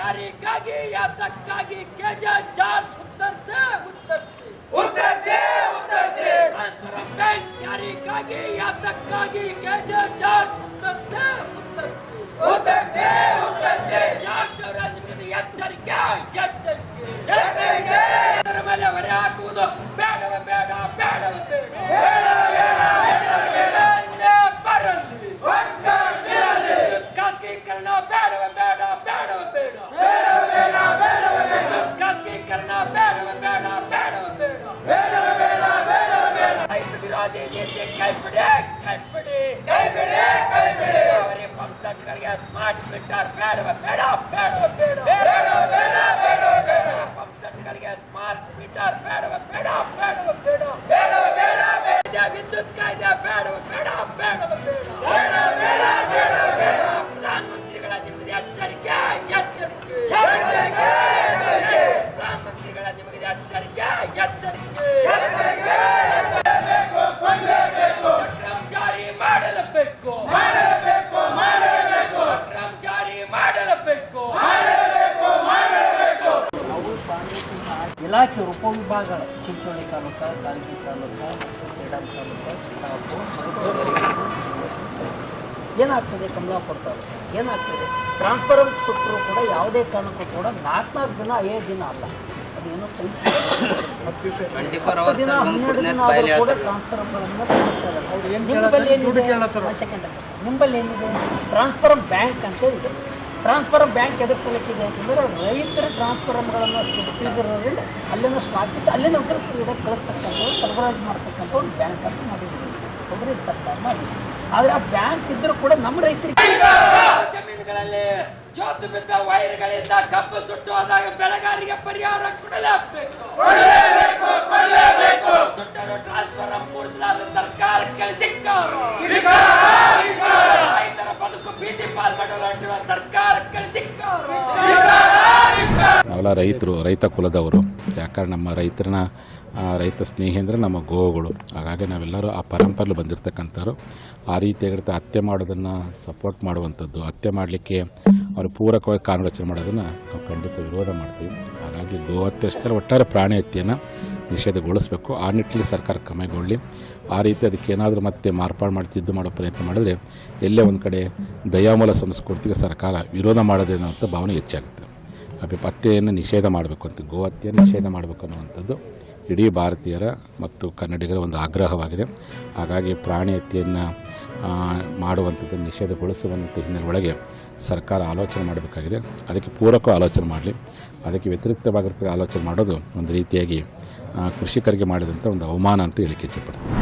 ಯಾರಿಗಾಗಿ ಯಾತಕ್ಕಾಗಿ K J George ಉತ್ತರಿಸಿ transfer bank ಯಾರಿಗಾಗಿ ಯಾತಕ್ಕಾಗಿ ಕೆಜೆ ಜಾರ್ಜ್ ಉತ್ತರಿಸಿ ಜಾರ್ಜ್ ಅವರ ನಿಮಗೆ ಎಚ್ಚರಿಕೆ ಅದರ ಮೇಲೆ ಹೊರೆ ಹಾಕುವುದು ಬೇಡವೇ ಬೇಡ ಬರಲಿ ಖಾಸಗೀಕರಣ ಬೇಡವೇ ಬೇಡ ಖಾಸಗೀಕರಣ ಬೇಡವೇ ಬೇಡ ರೈತ ವಿರೋಧಿ ನೀತಿ ಕೈಬಿಡಿ ಅವರೇ ಪಂಪ್ ಸೆಟ್ಗಳಿಗೆ ಸ್ಮಾರ್ಟ್ ಮೀಟರ್ ಬೇಡವೇ ಬೇಡ ಪಂಪ್ ಸೆಟ್ಗಳಿಗೆ ಸ್ಮಾರ್ಟ್ ಮೀಟರ್ ಬೇಡವೇ ಬೇಡ ವಿದ್ಯುತ್ ಕಾಯ್ದೆ ಬೇಡವೇ ಬೇಡ ಪ್ರಧಾನಮಂತ್ರಿಗಳ ನಿಮಗೆ ಎಚ್ಚರಿಕೆ ಪ್ರಧಾನಮಂತ್ರಿಗಳ ನಿಮಗೆ ಎಚ್ಚರಿಕೆ ಸಕ್ರಮ್ ಜಾರಿ ಮಾಡಲೇಬೇಕು ಸಕ್ರಮ್ ಜಾರಿ ಮಾಡಲೇಬೇಕು ಇಲಾಖೆ ಉಪವಿಭಾಗಗಳ ಚಿಂಚೋಳಿ ತಾಲೂಕು ಕಾಳಗಿ ತಾಲೂಕು ಮತ್ತು ಸೇಡಂ ತಾಲೂಕು ಏನಾಗ್ತದೆ ಕಮಲಾಪುರ ತಾಲೂಕು ಏನಾಗ್ತದೆ ಟ್ರಾನ್ಸ್ಫರ್ ಸುಟ್ಟರು ಕೂಡ ಯಾವುದೇ ಕಾರಣಕ್ಕೂ ಕೂಡ 4 ದಿನ 5 ದಿನ ಅಲ್ಲ, ಅದೇನೋ ದಿನ 12 ದಿನ ಆದರೂ ಕೂಡ ಟ್ರಾನ್ಸ್ಫರ್ಗಳನ್ನು ನಿಮ್ಮಲ್ಲಿ ಏನಿದೆ ಟ್ರಾನ್ಸ್ಫರ್ ಬ್ಯಾಂಕ್ ಅಂತ ಇದೆ. ಟ್ರಾನ್ಸ್ಫರ್ ಬ್ಯಾಂಕ್ ಎದುರು ಸಲಕ್ಕಿದೆ ಅಂತಂದರೆ ರೈತರ ಟ್ರಾನ್ಸ್ಫಾರ್ಮ್ಗಳನ್ನು ಸುಟ್ಟಿದ್ರಲ್ಲಿ ಅಲ್ಲಿನ ಸ್ಟಾಕ್ ಇಟ್ಟು ಅಲ್ಲಿನ ಕಳಿಸ್ತಕ್ಕಂಥದ್ದು ಸರಬರಾಜು ಮಾಡ್ತಕ್ಕಂಥ ಒಂದು ಬ್ಯಾಂಕ್ ಅಂತ ಮಾಡಿದ್ದೀವಿ. ಒಬ್ಬರೇ ಸರ್ಕಾರ ಮಾಡಿದೆ. ಆದರೆ ಆ ಬ್ಯಾಂಕ್ ಇದ್ದರೂ ಕೂಡ ನಮ್ಮ ರೈತರಿಗೆ ಜಮೀನುಗಳಲ್ಲಿ ಜೋತು ಬಿದ್ದ ವೈರ್ಗಳಿಂದ ಕಬ್ಬು ಸುಟ್ಟು ಹೋದಾಗ ಬೆಳೆಗಾರರಿಗೆ ಪರಿಹಾರ ಕೊಡಲೇಬೇಕು. ಸುಟ್ಟರು ಟ್ರಾನ್ಸ್ಫಾರ್ಮ್ ಕೂಡಿಸಲಾದ ಸರ್ಕಾರಕ್ಕೆ ಧಿಕ್ಕಾರ. ರೈತರ ಬದುಕು ಬೀದಿ ಪಾಲ್ ಮಾಡಲು ಸರ್ಕಾರಕ್ಕೆ ಧಿಕ್ಕಾರ. ನಾವೆಲ್ಲ ರೈತ ಕುಲದವರು. ಯಾಕಂದ್ರೆ ನಮ್ಮ ರೈತ ಸ್ನೇಹಿ ಅಂದರೆ ನಮ್ಮ ಗೋವುಗಳು. ಹಾಗಾಗಿ ನಾವೆಲ್ಲರೂ ಆ ಪರಂಪರೆಯಲ್ಲಿ ಬಂದಿರತಕ್ಕಂಥವ್ರು. ಆ ರೀತಿಯಾಗಿರುತ್ತೆ ಹತ್ಯೆ ಮಾಡೋದನ್ನು ಸಪೋರ್ಟ್ ಮಾಡುವಂಥದ್ದು, ಹತ್ಯೆ ಮಾಡಲಿಕ್ಕೆ ಅವರು ಪೂರಕವಾಗಿ ಕಾನೂನು ರಚನೆ ಮಾಡೋದನ್ನು ನಾವು ಖಂಡಿತ ವಿರೋಧ ಮಾಡ್ತೀವಿ. ಹಾಗಾಗಿ ಗೋಹತ್ಯೆ ಅಷ್ಟೇ ಒಟ್ಟಾರೆ ಪ್ರಾಣಿ ಹತ್ಯೆಯನ್ನು ನಿಷೇಧಗೊಳಿಸಬೇಕು. ಆ ನಿಟ್ಟಿನಲ್ಲಿ ಸರ್ಕಾರ ಕ್ರಮಗೊಳ್ಳಿ. ಆ ರೀತಿ ಅದಕ್ಕೆ ಏನಾದರೂ ಮತ್ತೆ ಮಾರ್ಪಾಡು ಮಾಡ್ತಿದ್ದು ಮಾಡೋ ಪ್ರಯತ್ನ ಮಾಡಿದ್ರೆ ಎಲ್ಲೇ ಒಂದು ಕಡೆ ದಯಾಮೂಲ ಸಂಸ್ಕೃತಿಗೆ ಸರ್ಕಾರ ವಿರೋಧ ಮಾಡೋದೇನೋ ಅಂತ ಭಾವನೆ ಹೆಚ್ಚಾಗುತ್ತೆ. ಹತ್ಯೆಯನ್ನು ನಿಷೇಧ ಮಾಡಬೇಕು ಅಂತ, ಗೋಹತ್ಯೆಯನ್ನು ನಿಷೇಧ ಮಾಡಬೇಕು ಅನ್ನುವಂಥದ್ದು ಇಡೀ ಭಾರತೀಯರ ಮತ್ತು ಕನ್ನಡಿಗರ ಒಂದು ಆಗ್ರಹವಾಗಿದೆ. ಹಾಗಾಗಿ ಪ್ರಾಣಿ ಹತ್ಯೆಯನ್ನು ಮಾಡುವಂಥದ್ದನ್ನು ನಿಷೇಧಗೊಳಿಸುವಂಥ ಹಿನ್ನೆಲೆ ಒಳಗೆ ಸರ್ಕಾರ ಆಲೋಚನೆ ಮಾಡಬೇಕಾಗಿದೆ. ಅದಕ್ಕೆ ಪೂರಕ ಆಲೋಚನೆ ಮಾಡಲಿ. ಅದಕ್ಕೆ ವ್ಯತಿರಿಕ್ತವಾಗಿರ್ತಕ್ಕ ಆಲೋಚನೆ ಮಾಡೋದು ಒಂದು ರೀತಿಯಾಗಿ ಕೃಷಿಕರಿಗೆ ಮಾಡಿದಂಥ ಒಂದು ಅವಮಾನ ಅಂತ ಹೇಳಿಕೆ ಇಚ್ಛೆಪಡ್ತೀನಿ.